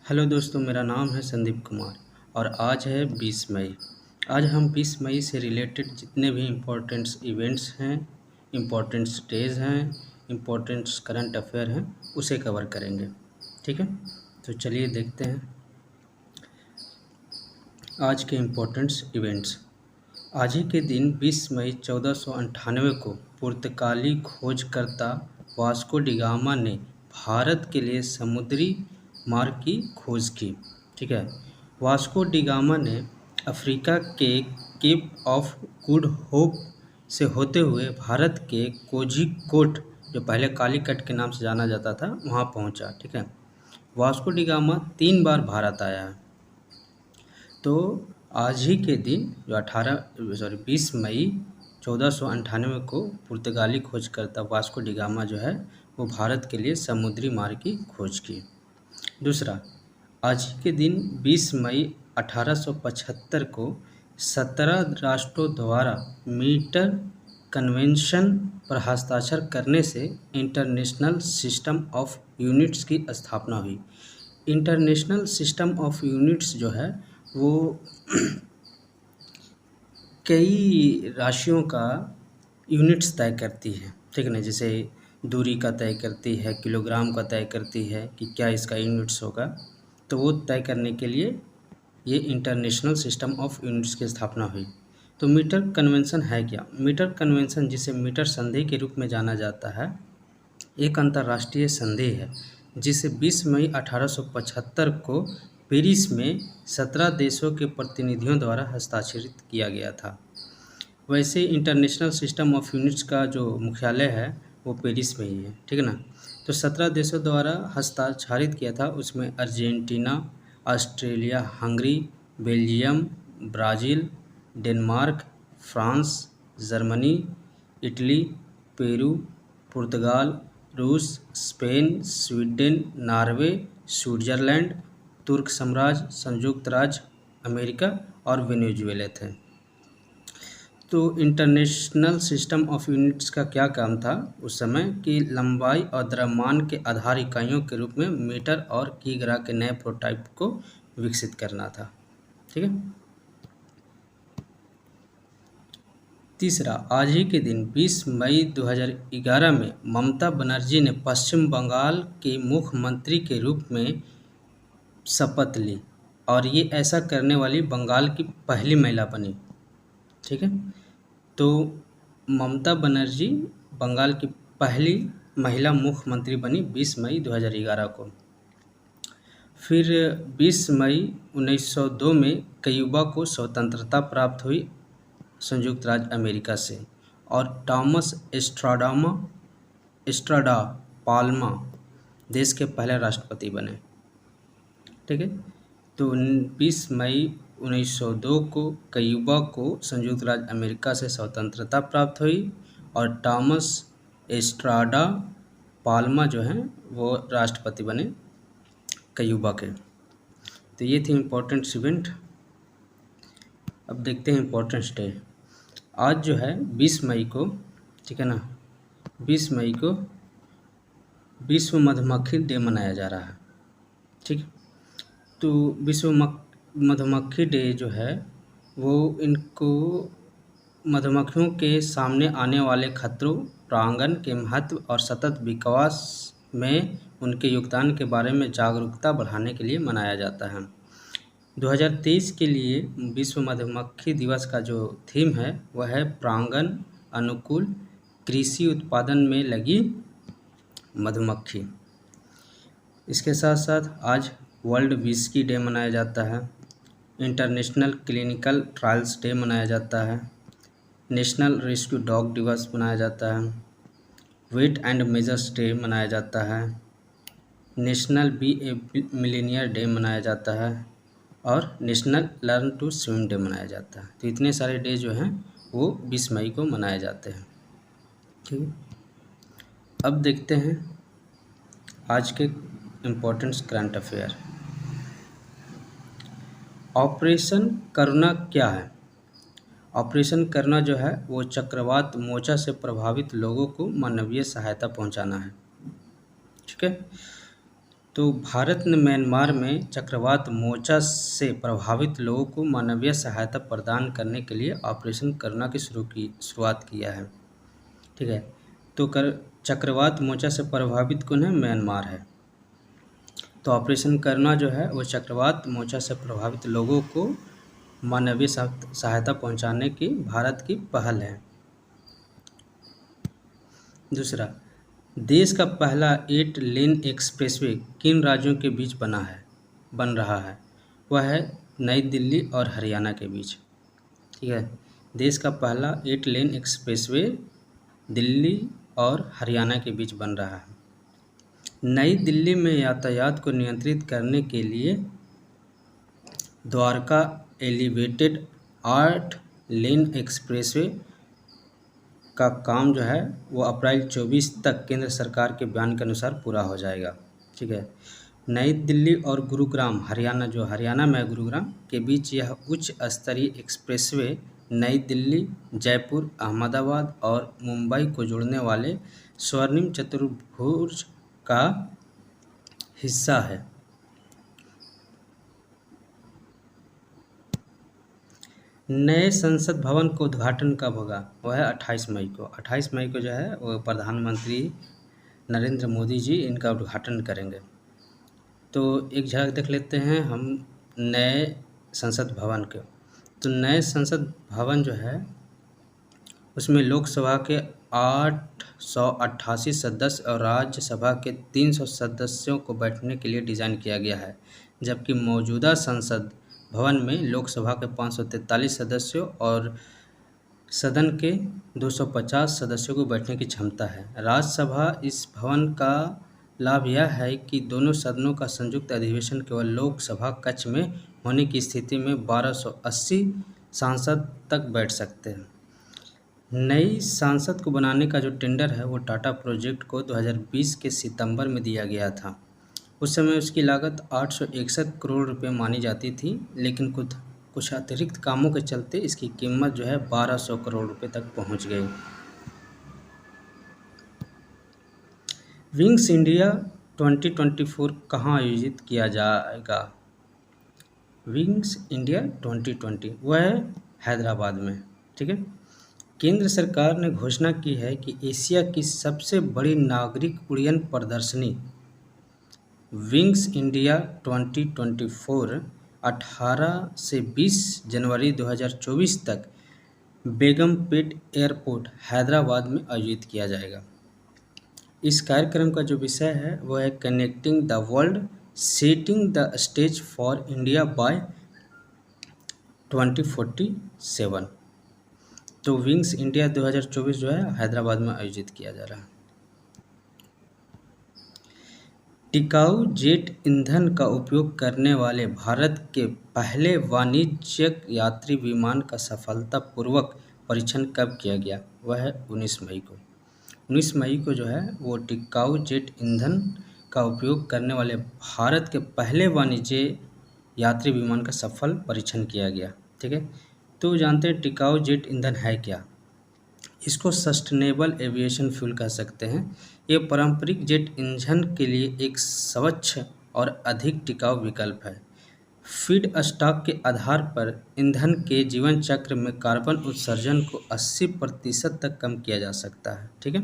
Hello दोस्तों, मेरा नाम है संदीप कुमार और आज है 20 मई। आज हम 20 मई से रिलेटेड जितने भी इम्पोर्टेंट्स इवेंट्स हैं, इम्पोर्टेंट्स डेज़ हैं, इम्पोर्टेंट्स करंट अफेयर हैं, उसे कवर करेंगे। ठीक है, तो चलिए देखते हैं आज के इम्पोर्टेंट्स इवेंट्स। आज ही के दिन 20 मई 1498 को पुर्तगाली खोजकर्ता वास्को डी गामा ने भारत के लिए समुद्री मार्ग की खोज की। ठीक है, वास्को डी गामा ने अफ्रीका के केप ऑफ गुड होप से होते हुए भारत के कोझिकोड, जो पहले कालीकट के नाम से जाना जाता था, वहाँ पहुँचा। ठीक है, वास्को डी गामा 3 बार भारत आया है। तो आज ही के दिन जो 20 मई 1498 को पुर्तगाली खोजकर्ता वास्को डी गामा जो है वो भारत के लिए समुद्री मार्ग की खोज की। दूसरा, आज ही के दिन 20 मई 1875 को 17 राष्ट्रों द्वारा मीटर कन्वेंशन पर हस्ताक्षर करने से इंटरनेशनल सिस्टम ऑफ यूनिट्स की स्थापना हुई। इंटरनेशनल सिस्टम ऑफ यूनिट्स जो है वो कई राशियों का यूनिट्स तय करती है। ठीक है ना, जैसे दूरी का तय करती है, किलोग्राम का तय करती है कि क्या इसका यूनिट्स होगा। तो वो तय करने के लिए ये इंटरनेशनल सिस्टम ऑफ यूनिट्स की स्थापना हुई। तो मीटर कन्वेंशन है क्या? मीटर कन्वेंशन, जिसे मीटर संधि के रूप में जाना जाता है, एक अंतर्राष्ट्रीय संधि है जिसे 20 मई 1875 को पेरिस में 17 देशों के प्रतिनिधियों द्वारा हस्ताक्षरित किया गया था। वैसे इंटरनेशनल सिस्टम ऑफ यूनिट्स का जो मुख्यालय है वो पेरिस में ही है। ठीक है ना, तो 17 देशों द्वारा हस्ताक्षरित किया था। उसमें Argentina, Australia, Hungary, Belgium, Brazil, Denmark, France, Germany, Italy, Peru, पुर्तगाल, रूस, स्पेन, स्वीडन, नॉर्वे, स्विट्ज़रलैंड, तुर्क साम्राज्य, संयुक्त राज्य अमेरिका और वेनेजुएला थे। तो इंटरनेशनल सिस्टम ऑफ यूनिट्स का क्या काम था उस समय कि लंबाई और द्रव्यमान के आधार इकाइयों के रूप में मीटर और किग्रा के नए प्रोटोटाइप को विकसित करना था। ठीक है। तीसरा, आज ही के दिन 20 मई 2011 में ममता बनर्जी ने पश्चिम बंगाल के मुख्यमंत्री के रूप में शपथ ली और ये ऐसा करने वाली बंगाल की पहली महिला बनी। ठीक है, तो ममता बनर्जी बंगाल की पहली महिला मुख्यमंत्री बनी 20 मई 2011 को। फिर 20 मई 1902 में क्यूबा को स्वतंत्रता प्राप्त हुई संयुक्त राज्य अमेरिका से, और टॉमस एस्ट्राडा पाल्मा देश के पहले राष्ट्रपति बने। ठीक है, तो 20 मई 1902 को क्यूबा को संयुक्त राज्य अमेरिका से स्वतंत्रता प्राप्त हुई और टॉमस एस्ट्राडा पाल्मा जो हैं वो राष्ट्रपति बने क्यूबा के। तो ये थी इम्पोर्टेंट इवेंट। अब देखते हैं इम्पोर्टेंस डे। आज जो है 20 मई को, ठीक है ना, 20 मई को विश्व मधुमक्खी डे मनाया जा रहा है। ठीक, तो विश्व मधुमक्खी डे जो है वो इनको मधुमक्खियों के सामने आने वाले खतरों, परागण के महत्व और सतत विकास में उनके योगदान के बारे में जागरूकता बढ़ाने के लिए मनाया जाता है। 2023 के लिए विश्व मधुमक्खी दिवस का जो थीम है वह है परागण अनुकूल कृषि उत्पादन में लगी मधुमक्खी। इसके साथ साथ आज वर्ल्ड विस्की डे मनाया जाता है, इंटरनेशनल क्लिनिकल ट्रायल्स डे मनाया जाता है, नेशनल रेस्क्यू डॉग दिवस मनाया जाता है, वेट एंड मेजर्स डे मनाया जाता है, national be a millionaire day मनाया जाता है और national learn to swim day मनाया जाता है। तो इतने सारे डे जो हैं वो 20 मई को मनाए जाते हैं। ठीक है, अब देखते हैं आज के इम्पोर्टेंट करंट अफेयर। ऑपरेशन करुणा क्या है? ऑपरेशन करुणा जो है वो चक्रवात मोर्चा से प्रभावित लोगों को मानवीय सहायता पहुंचाना है। ठीक है, तो भारत ने म्यांमार में चक्रवात मोर्चा से प्रभावित लोगों को मानवीय सहायता प्रदान करने के लिए ऑपरेशन करुणा की शुरुआत किया है। ठीक है, तो चक्रवात मोर्चा से प्रभावित कौन है? म्यांमार है। तो ऑपरेशन करुणा जो है वो चक्रवात मोर्चा से प्रभावित लोगों को मानवीय सहायता पहुंचाने की भारत की पहल है। दूसरा, देश का पहला 8 लेन एक्सप्रेसवे किन राज्यों के बीच बन रहा है? वह है नई दिल्ली और हरियाणा के बीच। ठीक है, देश का पहला 8 लेन एक्सप्रेसवे दिल्ली और हरियाणा के बीच बन रहा है। नई दिल्ली में यातायात को नियंत्रित करने के लिए द्वारका एलिवेटेड 8 लेन एक्सप्रेसवे का काम जो है वो अप्रैल 24 तक केंद्र सरकार के बयान के अनुसार पूरा हो जाएगा। ठीक है, नई दिल्ली और गुरुग्राम हरियाणा में गुरुग्राम के बीच यह उच्च स्तरीय एक्सप्रेसवे नई दिल्ली, जयपुर, अहमदाबाद और मुंबई को जोड़ने वाले स्वर्णिम चतुर्भुज का हिस्सा है। नए संसद भवन का उद्घाटन कब होगा? वह है 28 मई को। 28 मई को जो है वो प्रधानमंत्री नरेंद्र मोदी जी इनका उद्घाटन करेंगे। तो एक झलक देख लेते हैं हम नए संसद भवन के। तो नए संसद भवन जो है उसमें लोकसभा के 888 सदस्य और राज्यसभा के 300 सदस्यों को बैठने के लिए डिज़ाइन किया गया है, जबकि मौजूदा संसद भवन में लोकसभा के 543 सदस्यों और सदन के 250 सदस्यों को बैठने की क्षमता है। राज्यसभा इस भवन का लाभ यह है कि दोनों सदनों का संयुक्त अधिवेशन केवल लोकसभा कक्ष में होने की स्थिति में 1280 सांसद तक बैठ सकते हैं। नई संसद को बनाने का जो टेंडर है वो टाटा प्रोजेक्ट को 2020 के सितंबर में दिया गया था। उस समय उसकी लागत 861 करोड़ रुपए मानी जाती थी, लेकिन कुछ अतिरिक्त कामों के चलते इसकी कीमत जो है 1200 करोड़ रुपए तक पहुंच गई। विंग्स इंडिया 2024 कहाँ आयोजित किया जाएगा? विंग्स इंडिया 2020 वह है हैदराबाद में। ठीक है, केंद्र सरकार ने घोषणा की है कि एशिया की सबसे बड़ी नागरिक उड्डयन प्रदर्शनी विंग्स इंडिया 2024 18 से 20 जनवरी 2024 तक बेगमपेट एयरपोर्ट हैदराबाद में आयोजित किया जाएगा। इस कार्यक्रम का जो विषय है वह है connecting the world, setting the stage for India by 2047। तो विंग्स इंडिया 2024 जो है हैदराबाद में आयोजित किया जा रहा है। टिकाऊ जेट ईंधन का उपयोग करने वाले भारत के पहले वाणिज्यिक यात्री विमान का सफलतापूर्वक परीक्षण कब किया गया? वह है 19 मई को। 19 मई को जो है वो टिकाऊ जेट ईंधन का उपयोग करने वाले भारत के पहले वाणिज्यिक यात्री विमान का सफल परीक्षण किया गया। ठीक है, तो जानते हैं टिकाऊ जेट ईंधन है क्या? इसको सस्टेनेबल एविएशन फ्यूल कह सकते हैं। ये पारंपरिक जेट इंजन के लिए एक स्वच्छ और अधिक टिकाऊ विकल्प है। फीड स्टॉक के आधार पर ईंधन के जीवन चक्र में कार्बन उत्सर्जन को 80% तक कम किया जा सकता है। ठीक है,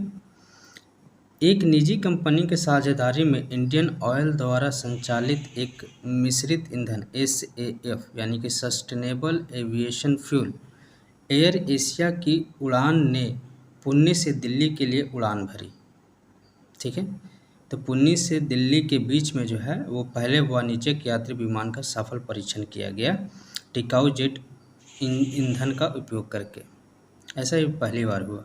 एक निजी कंपनी के साझेदारी में इंडियन ऑयल द्वारा संचालित एक मिश्रित ईंधन SAF यानी कि sustainable aviation fuel air Asia की उड़ान ने पुणे से दिल्ली के लिए उड़ान भरी। ठीक है, तो पुणे से दिल्ली के बीच में जो है वो पहले वाणिज्यिक यात्री विमान का सफल परीक्षण किया गया टिकाऊ जेट ईंधन का उपयोग करके। ऐसा ही पहली बार हुआ।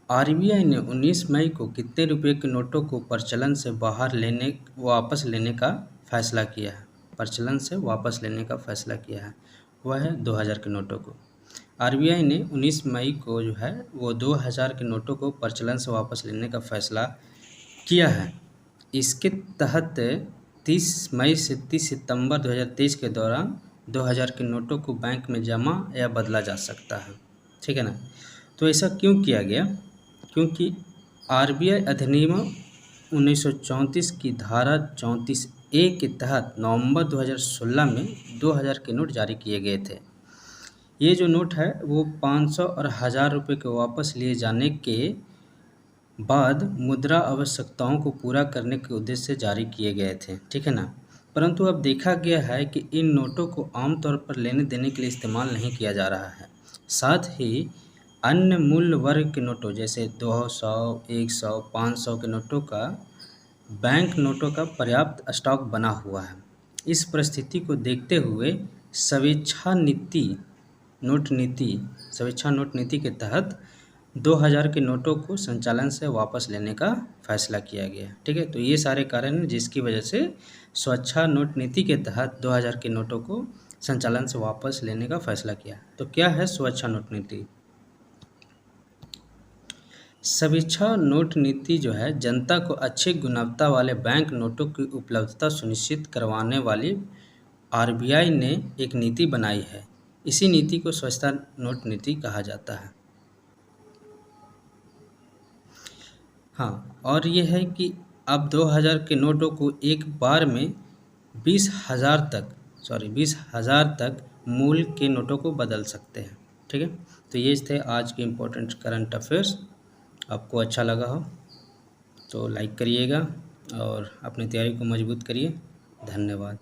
RBI ने 19 मई को कितने रुपए के नोटों को प्रचलन से वापस लेने का फैसला किया है? प्रचलन से वापस लेने का फैसला किया है, वह है 2000 के नोटों को। RBI ने 19 मई को जो है वो 2000 के नोटों को प्रचलन से वापस लेने का फैसला किया है। इसके तहत 30 मई से 30 सितंबर 2023 के दौरान 2000 के नोटों को बैंक में जमा या बदला जा सकता है। ठीक है ना, तो ऐसा क्यों किया गया? क्योंकि RBI अधिनियम 1934 की धारा 34A के तहत नवंबर 2016 में 2000 के नोट जारी किए गए थे। ये जो नोट है वो 500 और 1000 रुपये के वापस लिए जाने के बाद मुद्रा आवश्यकताओं को पूरा करने के उद्देश्य से जारी किए गए थे, ठीक है ना। परंतु अब देखा गया है कि इन नोटों को आमतौर पर लेने देने के लिए इस्तेमाल नहीं किया जा रहा है। साथ ही अन्य मूल्य वर्ग के नोटों जैसे 200, 100, 500 के नोटों का बैंक नोटों का पर्याप्त स्टॉक बना हुआ है। इस परिस्थिति को देखते हुए स्वेच्छा नोट नीति के तहत 2000 के नोटों को संचालन से वापस लेने का फैसला किया गया, ठीक है। तो ये सारे कारण हैं जिसकी वजह से स्वेच्छा नोट नीति के तहत 2000 के नोटों को संचालन से वापस लेने का फैसला किया। तो क्या है स्वेच्छा नोट नीति? स्वेच्छा नोट नीति जो है जनता को अच्छी गुणवत्ता वाले बैंक नोटों की उपलब्धता सुनिश्चित करवाने वाली आरबीआई ने एक नीति बनाई है। इसी नीति को स्वेच्छा नोट नीति कहा जाता है। हाँ, और ये है कि अब 2000 के नोटों को एक बार में 20,000 तक मूल के नोटों को बदल सकते हैं, ठीक है। तो ये थे आज के इम्पोर्टेंट करंट अफेयर्स। आपको अच्छा लगा हो तो लाइक करिएगा और अपनी तैयारी को मजबूत करिए। धन्यवाद।